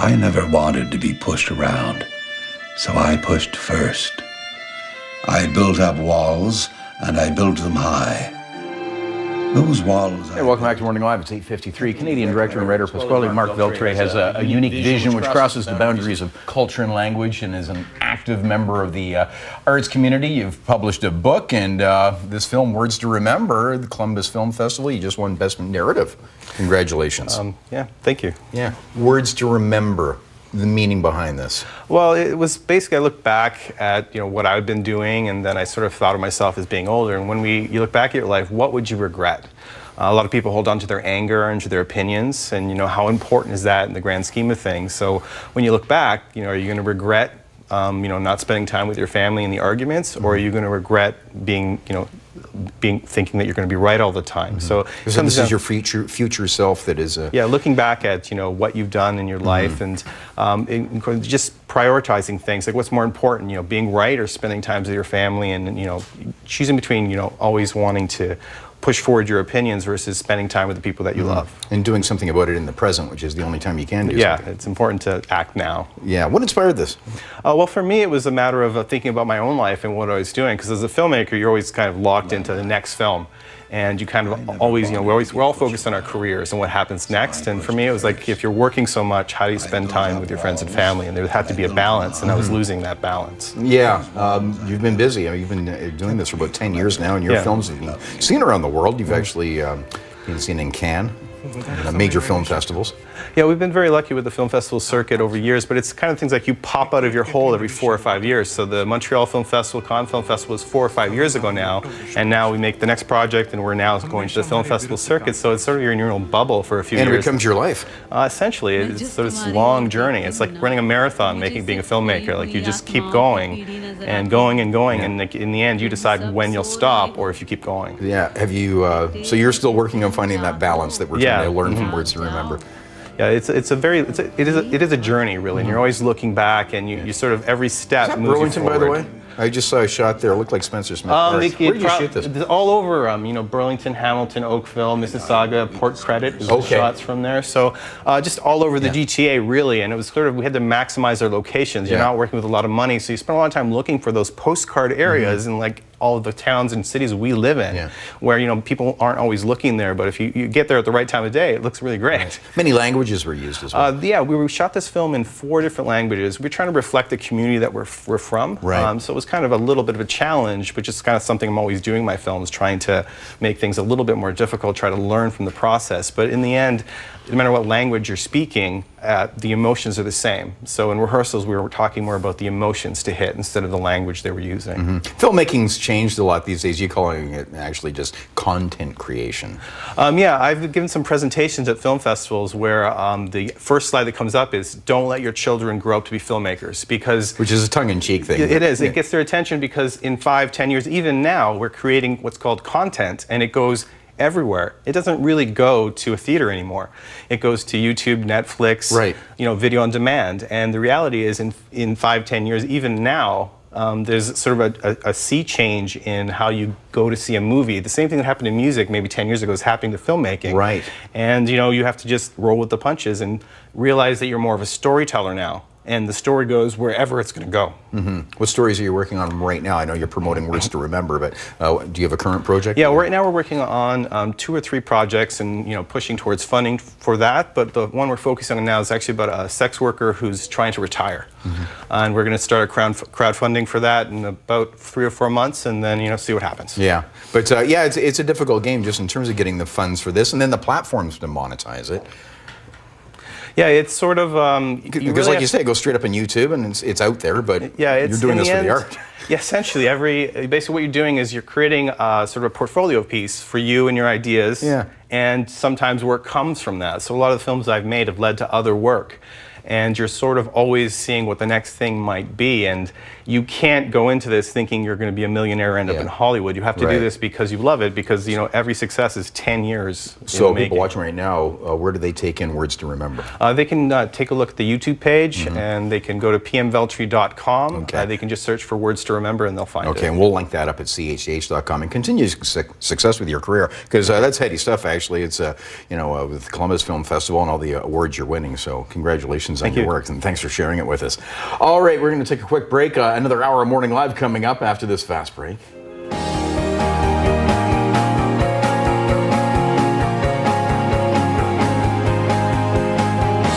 I never wanted to be pushed around, so I pushed first. I built up walls, and I built them high. Those walls... Hey, welcome back to Morning Live. It's 8:53. Canadian director and writer Pasquale Mark Veltri has a unique vision which crosses the boundaries of culture and language and is an active member of the arts community. You've published a book, and this film, Words to Remember, the Columbus Film Festival, you just won Best Narrative. Congratulations. Yeah, thank you. Yeah. Words to Remember, the meaning behind this. Well, it was basically, I looked back at what I've been doing, and then I sort of thought of myself as being older. And when you look back at your life, what would you regret? A lot of people hold on to their anger and to their opinions, and how important is that in the grand scheme of things? So when you look back, are you going to regret not spending time with your family in the arguments, or are you going to regret being thinking that you're going to be right all the time? So this is your future self that is yeah, looking back at what you've done in your life, and just prioritizing things, like what's more important, being right or spending time with your family, and choosing between always wanting to push forward your opinions versus spending time with the people that you love. And doing something about it in the present, which is the only time you can do something. Yeah, it's important to act now. Yeah, what inspired this? Well, for me, it was a matter of thinking about my own life and what I was doing, because as a filmmaker, you're always kind of locked into the next film. And you kind of always, we're all focused on our careers and what happens next. And for me, it was like, if you're working so much, how do you spend time with your friends and family? And there had to be a balance, and I was losing that balance. Yeah, you've been busy. You've been doing this for about 10 years now, and your films have been seen around the world. You've actually been seen in Cannes, in major film festivals. Yeah, we've been very lucky with the film festival circuit over years, but it's kind of things like you pop out of your hole every 4 or 5 years. So the Montreal Film Festival, Cannes Film Festival was 4 or 5 years ago now, and now we make the next project, and we're now going to the film festival circuit. So it's sort of you're in your own bubble for a few years. And it becomes your life. Essentially, it's sort of this long journey. It's like running a marathon, being a filmmaker. Like you just keep going and going and going, and in the end, you decide when you'll stop or if you keep going. Yeah. Have you? So you're still working on finding that balance that we're trying to learn from Words to Remember. Yeah, it is a journey, really, and you're always looking back, and you sort of every step moves you forward. Burlington, by the way? I just saw a shot there. It looked like Spencer Smith Park. Where did you shoot this? All over, Burlington, Hamilton, Oakville, Mississauga, Port Credit is the shots from there. So just all over the GTA, really. And it was sort of, we had to maximize our locations. You're not working with a lot of money, so you spend a lot of time looking for those postcard areas and like all of the towns and cities we live in, where people aren't always looking there, but if you get there at the right time of day, it looks really great. Right. Many languages were used as well. Yeah, we shot this film in 4 different languages. We're trying to reflect the community that we're from. Right. So it was kind of a little bit of a challenge, but just kind of something I'm always doing in my films, trying to make things a little bit more difficult, try to learn from the process. But in the end, no matter what language you're speaking, the emotions are the same. So in rehearsals, we were talking more about the emotions to hit instead of the language they were using. Filmmaking's changed a lot these days. You're calling it actually just content creation. Yeah, I've given some presentations at film festivals where the first slide that comes up is, don't let your children grow up to be filmmakers, because... Which is a tongue-in-cheek thing. It is. It gets their attention because in 5, 10 years, even now, we're creating what's called content, and it goes everywhere. It doesn't really go to a theater anymore. It goes to YouTube, Netflix, video on demand. And the reality is, in 5, 10 years, even now, there's sort of a sea change in how you go to see a movie. The same thing that happened in music maybe 10 years ago is happening to filmmaking. Right. And you have to just roll with the punches and realize that you're more of a storyteller now. And the story goes wherever it's going to go. What stories are you working on right now? I know you're promoting Words to Remember, but do you have a current project? Yeah, right now we're working on 2 or 3 projects and pushing towards funding for that. But the one we're focusing on now is actually about a sex worker who's trying to retire. And we're going to start a crowdfunding for that in about 3 or 4 months, and then see what happens. Yeah, but yeah, it's a difficult game just in terms of getting the funds for this, and then the platforms to monetize it. Yeah, it's sort of... because like you say, it goes straight up on YouTube and it's out there, but you're doing this for the art. Yeah, essentially, basically what you're doing is you're creating sort of a portfolio piece for you and your ideas, and sometimes work comes from that. So a lot of the films I've made have led to other work. And you're sort of always seeing what the next thing might be, and you can't go into this thinking you're going to be a millionaire and end up in Hollywood. You have to do this because you love it, because every success is 10 years. So people watching right now, where do they take in Words to Remember? They can take a look at the YouTube page, and they can go to pmveltri.com. They can just search for Words to Remember, and they'll find it. Okay, and we'll link that up at chh.com. And continue success with your career, because that's heady stuff. Actually, it's with the Columbus Film Festival and all the awards you're winning. So congratulations Congratulations on Thank your you. work, and thanks for sharing it with us. All right, we're going to take a quick break. Another hour of Morning Live coming up after this fast break.